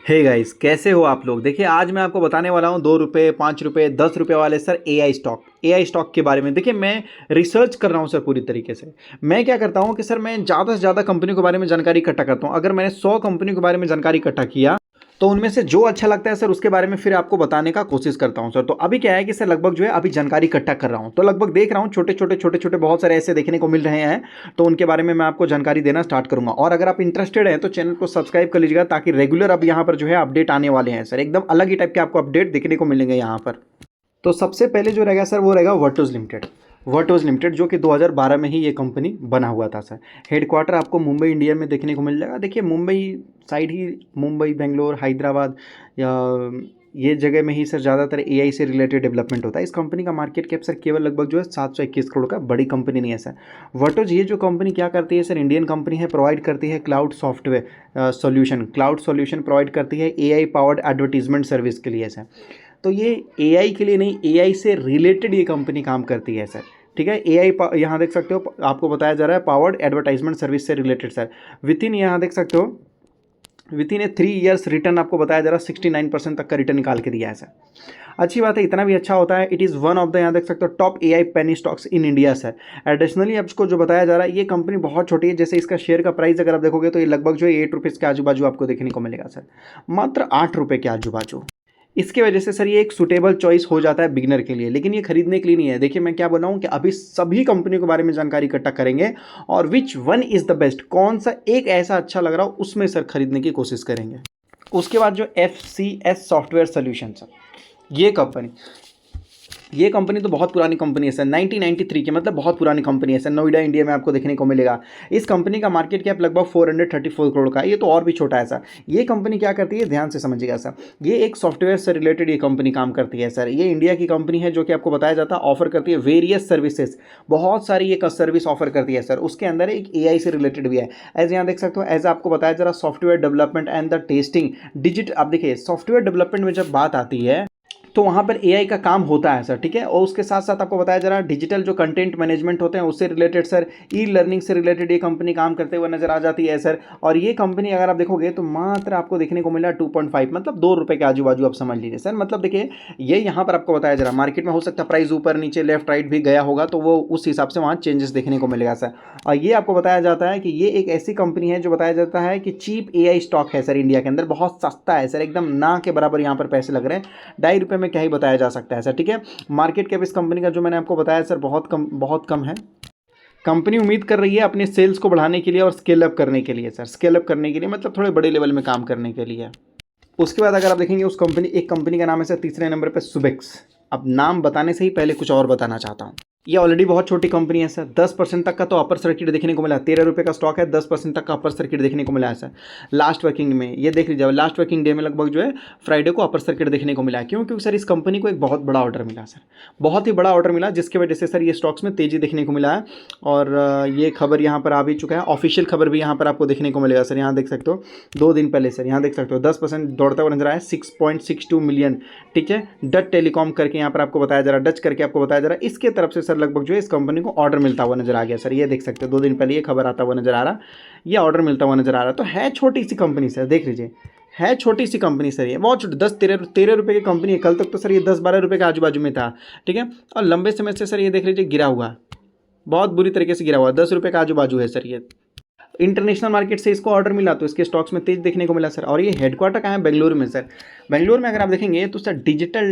Hey guys, कैसे हो आप लोग। देखिए, आज मैं आपको बताने वाला हूँ 2 रुपये, 5 रुपये, 10 रुपये वाले सर एआई स्टॉक के बारे में। देखिए, मैं रिसर्च कर रहा हूँ सर पूरी तरीके से। मैं क्या करता हूँ कि सर मैं ज़्यादा से ज़्यादा कंपनी के बारे में जानकारी इकट्ठा करता हूँ। अगर मैंने 100 कंपनी के बारे में जानकारी इकट्ठा किया तो उनमें से जो अच्छा लगता है सर उसके बारे में फिर आपको बताने का कोशिश करता हूं सर। तो अभी क्या है कि सर लगभग जो है अभी जानकारी इकट्ठा कर रहा हूं, तो लगभग देख रहा हूं छोटे छोटे बहुत सारे ऐसे देखने को मिल रहे हैं। तो उनके बारे में मैं आपको जानकारी देना स्टार्ट करूंगा। और अगर आप इंटरेस्टेड हैं तो चैनल को सब्सक्राइब कर लीजिएगा, ताकि रेगुलर अब यहाँ पर जो है अपडेट आने वाले हैं सर। एकदम अलग ही टाइप के आपको अपडेट देखने को मिलेंगे यहाँ पर। तो सबसे पहले जो रहेगा सर वो रहेगा वर्टोज लिमिटेड। वर्टोज लिमिटेड जो कि 2012 में ही ये कंपनी बना हुआ था सर। हेडक्वार्टर आपको मुंबई इंडिया में देखने को मिल जाएगा। देखिए, मुंबई साइड ही, मुंबई, बेंगलोर, हैदराबाद या ये जगह में ही सर ज़्यादातर एआई से रिलेटेड डेवलपमेंट होता है। इस कंपनी का मार्केट कैप सर केवल लगभग जो है 721 करोड़ का, बड़ी कंपनी नहीं है सर। वर्टोज ये जो कंपनी क्या करती है सर, इंडियन कंपनी है, प्रोवाइड करती है cloud software cloud solution provide करती है एआई पावर्ड एडवर्टीजमेंट सर्विस के लिए सर। तो ये एआई के लिए नहीं, एआई से रिलेटेड ये कंपनी काम करती है सर। ठीक है, एआई यहाँ देख सकते हो, आपको बताया जा रहा है पावर्ड एडवर्टाइजमेंट सर्विस से रिलेटेड सर। विद इन यहाँ देख सकते हो with in A 3 years return आपको बताया जा रहा है 69% तक का रिटर्न निकाल के दिया है सर। अच्छी बात है, इतना भी अच्छा होता है। It is one of the, यहाँ देख सकते हो, top AI penny stocks in India sir. Additionally आपको जो बताया जा रहा है, ये कंपनी बहुत छोटी है। जैसे इसका शेयर का प्राइस अगर आप देखोगे तो ये लगभग जो है 8 रुपीज़ के आजू बाजू आपको देखने को मिलेगा सर, मात्र 8 रुपये के आजू बाजू। इसके वजह से सर ये एक सूटेबल चॉइस हो जाता है बिगिनर के लिए, लेकिन ये खरीदने के लिए नहीं है। देखिए, मैं क्या बोल रहा हूँ कि अभी सभी कंपनियों के बारे में जानकारी इकट्ठा करेंगे और which one is the best, कौन सा एक ऐसा अच्छा लग रहा हो उसमें सर खरीदने की कोशिश करेंगे। उसके बाद जो FCS सॉफ्टवेयर सोल्यूशन सर, ये कंपनी तो बहुत पुरानी कंपनी है सर, 1993 की, मतलब बहुत पुरानी कंपनी है सर। नोएडा इंडिया में आपको देखने को मिलेगा। इस कंपनी का मार्केट कैप लगभग 434 करोड़ का है। ये तो और भी छोटा है सर। ये कंपनी क्या करती है, ध्यान से समझिएगा सर। ये एक सॉफ्टवेयर से रिलेटेड ये कंपनी काम करती है सर। ये इंडिया की कंपनी है जो कि आपको बताया जाता है ऑफर करती है वेरियस सर्विसेज, बहुत सारी ये सर्विस ऑफर करती है सर। उसके अंदर एक एआई से रिलेटेड भी है। एज यहाँ देख सकते हो, एज आपको बताया जा रहा software development and the testing digit. आप देखिए, सॉफ्टवेयर डेवलपमेंट में जब बात आती है तो वहाँ पर एआई का काम होता है सर। ठीक है, और उसके साथ साथ आपको बताया जा रहा है डिजिटल जो कंटेंट मैनेजमेंट होते हैं उससे रिलेटेड सर, ई लर्निंग से रिलेटेड ये कंपनी काम करते हुए नजर आ जाती है सर। और ये कंपनी अगर आप देखोगे तो मात्र आपको देखने को मिला 2.5, मतलब 2 रुपये के आजू बाजू आप समझ लीजिए सर। मतलब देखिए, ये यहाँ पर आपको बताया जा रहा है, मार्केट में हो सकता है प्राइस ऊपर नीचे लेफ्ट राइट भी गया होगा, तो वो उस हिसाब से वहाँ चेंजेस देखने को मिलेगा सर। और ये आपको बताया जाता है कि ये एक ऐसी कंपनी है जो बताया जाता है कि चीप एआई स्टॉक है सर। इंडिया के अंदर बहुत सस्ता है सर, एकदम ना के बराबर यहाँ पर पैसे लग रहे हैं। 2.5 रुपये में क्या ही बताया जा सकता है सर। ठीक है, मार्केट कैप इस कंपनी का जो मैंने आपको बताया सर बहुत कम है। कंपनी उम्मीद कर रही है अपने सेल्स को बढ़ाने के लिए और स्केल अप करने के लिए सर। स्केल अप करने के लिए मतलब थोड़े बड़े लेवल में काम करने के लिए। उसके बाद अगर आप देखेंगे एक कंपनी का नाम है सर तीसरे नंबर पे सुबेक्स। अब नाम बताने से ही पहले कुछ और बताना चाहता हूँ। ये ऑलरेडी बहुत छोटी कंपनी है सर। 10% तक का तो अपर सर्किट देखने को मिला है। 13 रुपये का स्टॉक है, 10% तक का अपर सर्किट देखने को मिला है सर। लास्ट वर्किंग में ये देख लीजिए, लास्ट वर्किंग डे में लगभग जो है फ्राइडे को अपर सर्किट देखने को मिला है। क्यों? क्योंकि सर इस कंपनी को एक बहुत बड़ा ऑर्डर मिला सर, बहुत ही बड़ा ऑर्डर मिला, जिसकी वजह से सर ये स्टॉक्स में तेजी देखने को मिला है। और ये खबर यहाँ पर आ भी चुका है, ऑफिशियल खबर भी यहाँ पर आपको देखने को मिलेगा सर। यहाँ देख सकते हो 2 दिन पहले सर, यहाँ देख सकते हो 10% दौड़ता हुआ नजर आया, 6.62 मिलियन। ठीक है, डच टेलीकॉम करके यहाँ पर आपको बताया जा रहा है, डच करके आपको बताया जा रहा है। इसके तरफ से सर लगभग जो है इस कंपनी को ऑर्डर मिलता हुआ नजर आ गया सर। ये देख सकते हो 2 दिन पहले ये खबर आता हुआ नजर आ रहा, ये ऑर्डर मिलता हुआ नजर आ रहा। तो है छोटी सी कंपनी सर, देख लीजिए, है छोटी सी कंपनी सर। ये बहुत छोटी, 10-13 रुपये की कंपनी है। कल तक तो सर ये 10-12 रुपये के आजू बाजू में था। ठीक है, और लंबे समय से सर ये देख लीजिए गिरा हुआ, बहुत बुरी तरीके से गिरा हुआ, 10 रुपये के आजू बाजू है सर। ये इंटरनेशनल मार्केट से इसको ऑर्डर मिला तो इसके स्टॉक्स में तेज देखने को मिला सर। और ये हेडक्वार्टर कहाँ है? बेंगलुरु में सर। बेंगलुरु में अगर आप देखेंगे तो सर डिजिटल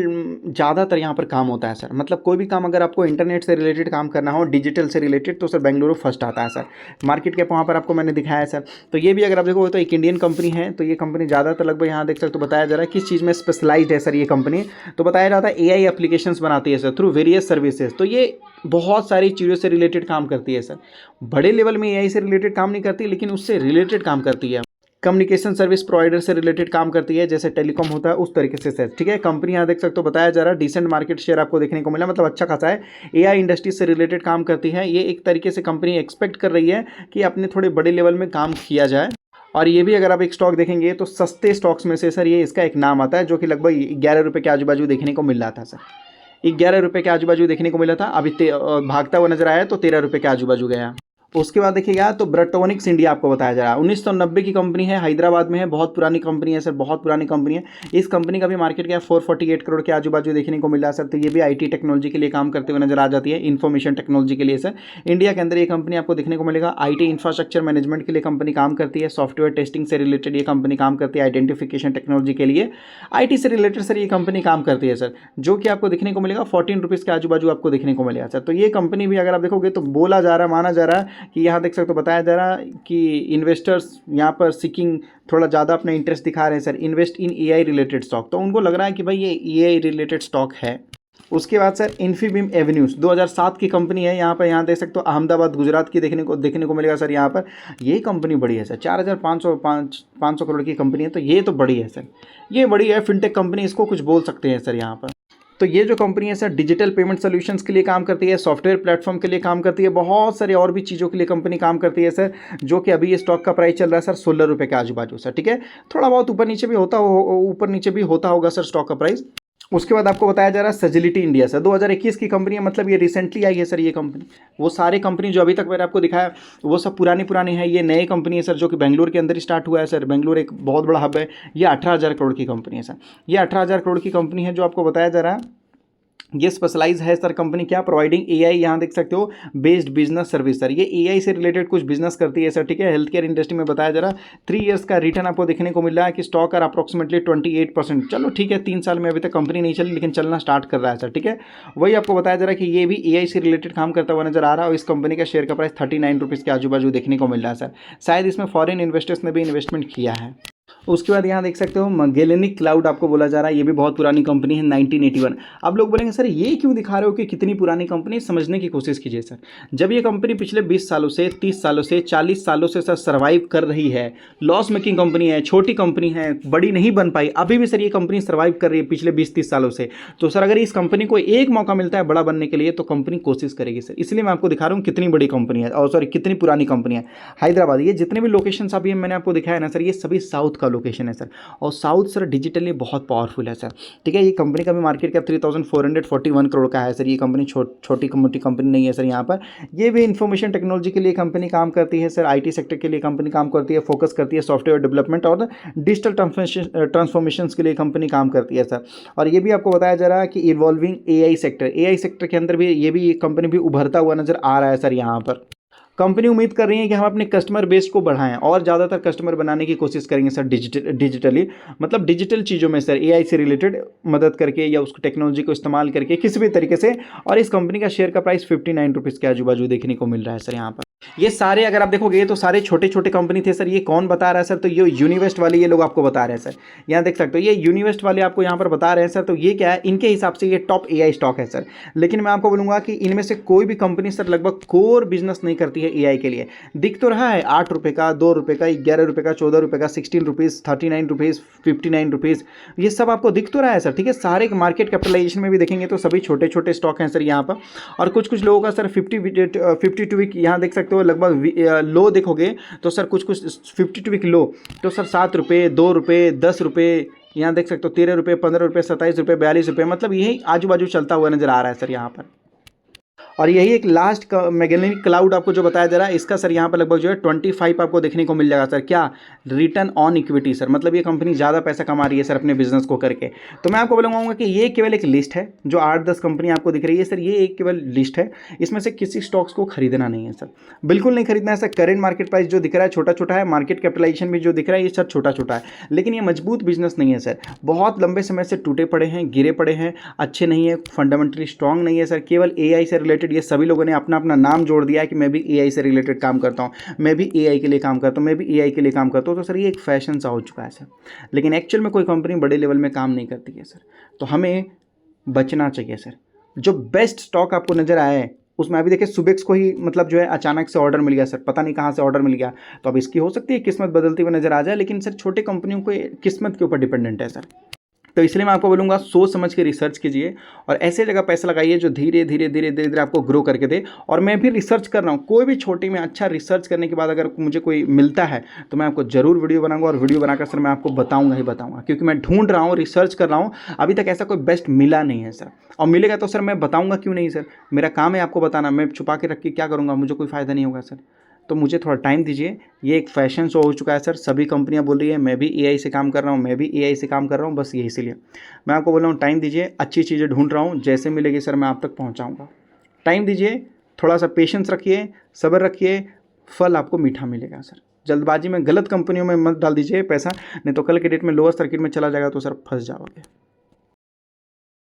ज़्यादातर यहाँ पर काम होता है सर। मतलब कोई भी काम अगर आपको इंटरनेट से रिलेटेड काम करना हो, डिजिटल से रिलेटेड, तो सर बेंगलुरु फर्स्ट आता है सर। मार्केट कैप वहाँ पर आपको मैंने दिखाया है सर। तो ये भी अगर आप देखोगे तो एक इंडियन कंपनी है। तो ये कंपनी ज़्यादातर लगभग यहाँ देख सकते हो बताया जा रहा है किस चीज़ में स्पेशलाइज्ड है सर ये कंपनी। तो बताया जाता है एआई एप्लीकेशंस बनाती है सर थ्रू वेरियस सर्विसेज। तो ये बहुत सारी चीज़ों से रिलेटेड काम करती है सर। बड़े लेवल में एआई से रिलेटेड काम नहीं करती, लेकिन उससे रिलेटेड काम करती है। कम्युनिकेशन सर्विस प्रोवाइडर से रिलेटेड काम करती है, जैसे टेलीकॉम होता है उस तरीके से सर। ठीक है, कंपनी यहाँ देख सकते हो बताया जा रहा है डिसेंट मार्केट शेयर आपको देखने को मिला, मतलब अच्छा खासा है। एआई इंडस्ट्री से रिलेटेड काम करती है। ये एक तरीके से कंपनी एक्सपेक्ट कर रही है कि अपने थोड़े बड़े लेवल में काम किया जाए। और ये भी अगर आप एक स्टॉक देखेंगे तो सस्ते स्टॉक्स में से सर ये इसका एक नाम आता है, जो कि लगभग 11 रुपये के आजू बाजू देखने को मिल रहा था सर। 11 रुपये के आजू बाजू देखने को मिला था, अभी भागता हुआ नजर आया तो 13 रुपये के आजू बाजू गया। उसके बाद देखिएगा तो ब्रेटोनिक्स इंडिया आपको बताया जा रहा है, 1990 की कंपनी है, हैदराबाद में है, बहुत पुरानी कंपनी है सर, बहुत पुरानी कंपनी है। इस कंपनी का भी मार्केट क्या 448 करोड़ के आजू बाजू देखने को मिल रहा है सर। तो ये भी आईटी टेक्नोलॉजी के लिए काम करते हुए नजर आ जाती है, इन्फॉर्मेशन टेक्नोलॉजी के लिए सर। इंडिया के अंदर ये कंपनी आपको देखने को मिलेगा। आईटी इंफ्रास्ट्रक्चर मैनेजमेंट के लिए कंपनी काम करती है, सॉफ्टवेयर टेस्टिंग से रिलेटेड ये कंपनी काम करती है, आइडेंटिफिकेशन टेक्नोलॉजी के लिए आईटी से रिलेटेड सर ये कंपनी काम करती है सर, जो कि आपको देखने को मिलेगा 14 रुपीज़ के आजू बाजू आपको देखने को मिलेगा सर। तो ये कंपनी भी अगर आप देखोगे तो बोला जा रहा है, माना जा रहा है कि यहाँ देख सकते हो, बताया जा रहा है कि इन्वेस्टर्स यहाँ पर सीकिंग थोड़ा ज़्यादा अपना इंटरेस्ट दिखा रहे हैं sir, invest in AI related stock. तो उनको लग रहा है कि भाई ये एआई रिलेटेड स्टॉक है। उसके बाद सर इन्फीबीम एवेन्यूज़ 2007 की कंपनी है, यहाँ पर यहाँ देख सकते हो अहमदाबाद गुजरात की देखने को मिलेगा सर। यहाँ पर ये कंपनी बड़ी है सर, 4,500 करोड़ की कंपनी है, तो ये तो बड़ी है सर, ये बड़ी है फिनटेक कंपनी, इसको कुछ बोल सकते हैं सर यहाँ पर। तो ये जो कंपनी है सर डिजिटल पेमेंट सॉल्यूशंस के लिए काम करती है, सॉफ्टवेयर प्लेटफॉर्म के लिए काम करती है, बहुत सारे और भी चीज़ों के लिए कंपनी काम करती है सर, जो कि अभी ये स्टॉक का प्राइस चल रहा है सर 16 रुपये के आजू बाजू सर। ठीक है, थोड़ा बहुत ऊपर नीचे भी होता होगा सर स्टॉक का प्राइस। उसके बाद आपको बताया जा रहा है सजिलिटी इंडिया सर, 2021 की कंपनी है, मतलब ये रिसेंटली आई है सर ये कंपनी। वो सारे कंपनी जो अभी तक मैंने आपको दिखाया वो सब पुरानी है, ये नई कंपनी है सर, जो कि बेंगलुरु के अंदर स्टार्ट हुआ है सर। बेंगलुरु एक बहुत बड़ा हब है। ये 18,000 करोड़ की कंपनी है सर, ये 18,000 करोड़ की कंपनी है जो आपको बताया जा रहा है। ये स्पेशलाइज है सर कंपनी, क्या प्रोवाइडिंग एआई, यहाँ देख सकते हो बेस्ड बिजनेस सर्विस सर, ये एआई से रिलेटेड कुछ बिजनेस करती है सर। ठीक है, हेल्थ केयर इंडस्ट्री में बताया जा रहा है। 3 इयर्स का रिटर्न आपको देखने को मिल रहा है कि स्टॉक आर अप्रोक्सीमेटली 28%। चलो ठीक है, 3 साल में अभी तक कंपनी नहीं चली, लेकिन चलना स्टार्ट कर रहा है सर। ठीक है, वही आपको बताया जा रहा है कि ये भी एआई से रिलेटेड काम करता हुआ नजर आ रहा है, और इस कंपनी का शेयर का प्राइस 39 रुपीज़ के आजू बाजू देखने को मिल रहा है सर। शायद इसमें फॉरेन इन्वेस्टर्स ने भी इन्वेस्टमेंट किया है। उसके बाद यहाँ देख सकते हो मैगेलेनिक क्लाउड आपको बोला जा रहा है, ये भी बहुत पुरानी कंपनी है, 1981। अब लोग बोलेंगे सर ये क्यों दिखा रहे हो कि कितनी पुरानी कंपनी, समझने की कोशिश कीजिए सर। जब ये कंपनी पिछले 20 सालों से, 30 सालों से, 40 सालों से सर सर्वाइव कर रही है, लॉस मेकिंग कंपनी है, छोटी कंपनी है, बड़ी नहीं बन पाई, अभी भी सर ये कंपनी सर्वाइव कर रही है पिछले 20-30 सालों से, तो सर अगर इस कंपनी को एक मौका मिलता है बड़ा बनने के लिए तो कंपनी कोशिश करेगी सर। इसलिए मैं आपको दिखा रहा हूँ कितनी बड़ी कंपनी है, और सॉरी कितनी पुरानी कंपनी है। हैदराबाद, ये जितने भी लोकेशन अभी मैंने आपको दिखाया ना सर, ये सभी साउथ का लोकेशन है सर, और साउथ सर डिजिटली बहुत पावरफुल है सर। ठीक है, ये कंपनी का भी मार्केट कैप 3,441 करोड़ का है सर। ये कंपनी छोटी मोटी कंपनी नहीं है सर। यहाँ पर ये भी इंफॉर्मेशन टेक्नोलॉजी के लिए कंपनी काम करती है सर, आईटी सेक्टर के लिए कंपनी काम करती है, फोकस करती है सॉफ्टवेयर डेवलपमेंट और डिजिटल ट्रांसफॉर्मेशन के लिए कंपनी काम करती है सर। और ये भी आपको बताया जा रहा है कि इवॉल्विंग एआई सेक्टर के अंदर भी ये कंपनी भी उभरता हुआ नजर आ रहा है सर। यहाँ पर कंपनी उम्मीद कर रही है कि हम अपने कस्टमर बेस को बढ़ाएं और ज़्यादातर कस्टमर बनाने की कोशिश करेंगे सर डिजिटली, मतलब डिजिटल चीज़ों में सर एआई से रिलेटेड मदद करके या उसको टेक्नोलॉजी को इस्तेमाल करके किसी भी तरीके से। और इस कंपनी का शेयर का प्राइस 59 रुपीज़ के आजू बाजू देखने को मिल रहा है सर। यहाँ पर ये सारे अगर आप देखोगे तो सारे छोटे छोटे कंपनी थे सर। ये कौन बता रहा है सर, तो ये यूनिवेस्ट वाले ये लोग आपको बता रहे हैं सर। यहाँ देख सकते हो ये यूनिवेस्ट वाले आपको यहाँ पर बता रहे हैं सर। तो ये क्या है, इनके हिसाब से ये टॉप एआई स्टॉक है सर। लेकिन मैं आपको बोलूँगा कि इनमें से कोई भी कंपनी सर लगभग कोर बिजनेस नहीं करती है एआई के लिए। दिख तो रहा है 8 रुपये का, 2 रुपये का, 11 रुपये का, 14 रुपये का, 16 रुपीज़, 39 रुपीज़, 59 रुपीज़, ये सब आपको दिख तो रहा है सर। ठीक है, सारे मार्केट कैपिटलाइजेशन में भी देखेंगे तो सभी छोटे छोटे स्टॉक हैं सर यहाँ पर। और कुछ लोगों का सर 52 वीक यहाँ देख सकते हो लगभग लो देखोगे तो सर कुछ 52 वीक लो तो सर 7 रुपये, 2 रुपये, 10 रुपये, यहाँ देख सकते हो 13 रुपये, 15 रुपये, 27 रुपये, 42 रुपये, मतलब यही आजू बाजू चलता हुआ नजर आ रहा है सर यहाँ पर। और यही एक लास्ट मैगेलेनिक क्लाउड आपको जो बताया जा रहा है, इसका सर यहाँ पर लगभग जो है 25 आपको देखने को मिल जाएगा सर। क्या, रिटर्न ऑन इक्विटी सर, मतलब ये कंपनी ज़्यादा पैसा कमा रही है सर अपने बिजनेस को करके। तो मैं आपको बोलूँगा कि ये केवल एक लिस्ट है, जो 8-10 कंपनी आपको दिख रही है सर, ये एक केवल लिस्ट है। इसमें से किसी स्टॉक्स को खरीदना नहीं है सर, बिल्कुल नहीं खरीदना है सर। करेंट मार्केट प्राइस जो दिख रहा है छोटा छोटा है, मार्केट कैपिटलाइजेशन भी जो दिख रहा है ये सर छोटा छोटा है, लेकिन ये मजबूत बिजनेस नहीं है सर। बहुत लंबे समय से टूटे पड़े हैं, गिरे पड़े हैं, अच्छे नहीं है, फंडामेंटली स्ट्रांग नहीं है सर। केवल एआई से रिलेटेड ये सभी लोगों ने अपना अपना नाम जोड़ दिया है कि मैं भी एआई से रिलेटेड काम करता हूं, मैं भी एआई के लिए काम करता हूं, मैं भी एआई के लिए काम करता हूं। तो सर ये एक फैशन सा हो चुका है सर, लेकिन एक्चुअल में कोई कंपनी बड़े लेवल में काम नहीं करती है सर। तो हमें बचना चाहिए सर। जो बेस्ट स्टॉक आपको नजर आए उसमें अभी देखिए सुबेक्स को ही मतलब जो है अचानक से ऑर्डर मिल गया सर, पता नहीं कहाँ से ऑर्डर मिल गया। तो अब इसकी हो सकती है किस्मत बदलती हुई नजर आ जाए, लेकिन सर छोटे कंपनियों को किस्मत के ऊपर डिपेंडेंट है सर। तो इसलिए मैं आपको बोलूँगा सोच समझ के रिसर्च कीजिए और ऐसे जगह पैसा लगाइए जो धीरे धीरे आपको ग्रो करके दे। और मैं भी रिसर्च कर रहा हूँ, कोई भी छोटी में अच्छा रिसर्च करने के बाद अगर मुझे कोई मिलता है तो मैं आपको जरूर वीडियो बनाऊंगा, और वीडियो बनाकर सर मैं आपको बताऊंगा ही बताऊंगा, क्योंकि मैं ढूंढ रहा हूँ, रिसर्च कर रहा हूँ। अभी तक ऐसा कोई बेस्ट मिला नहीं है सर, और मिलेगा तो सर मैं बताऊँगा क्यों नहीं सर। मेरा काम है आपको बताना, मैं छुपा के रख के क्या करूँगा, मुझे कोई फ़ायदा नहीं होगा सर। तो मुझे थोड़ा टाइम दीजिए। ये एक फैशन शो हो चुका है सर, सभी कंपनियां बोल रही है मैं भी एआई से काम कर रहा हूँ, मैं भी एआई से काम कर रहा हूँ, बस ये इसीलिए मैं आपको बोल रहा हूँ टाइम दीजिए, अच्छी चीज़ें ढूंढ रहा हूँ, जैसे मिलेगी सर मैं आप तक पहुँचाऊँगा। टाइम दीजिए, थोड़ा सा पेशेंस रखिए, सब्र रखिए, फल आपको मीठा मिलेगा सर। जल्दबाजी में गलत कंपनियों में मत डाल दीजिए पैसा, नहीं तो कल के डेट में लोअर सर्किट में चला जाएगा तो सर फंस जाओगे।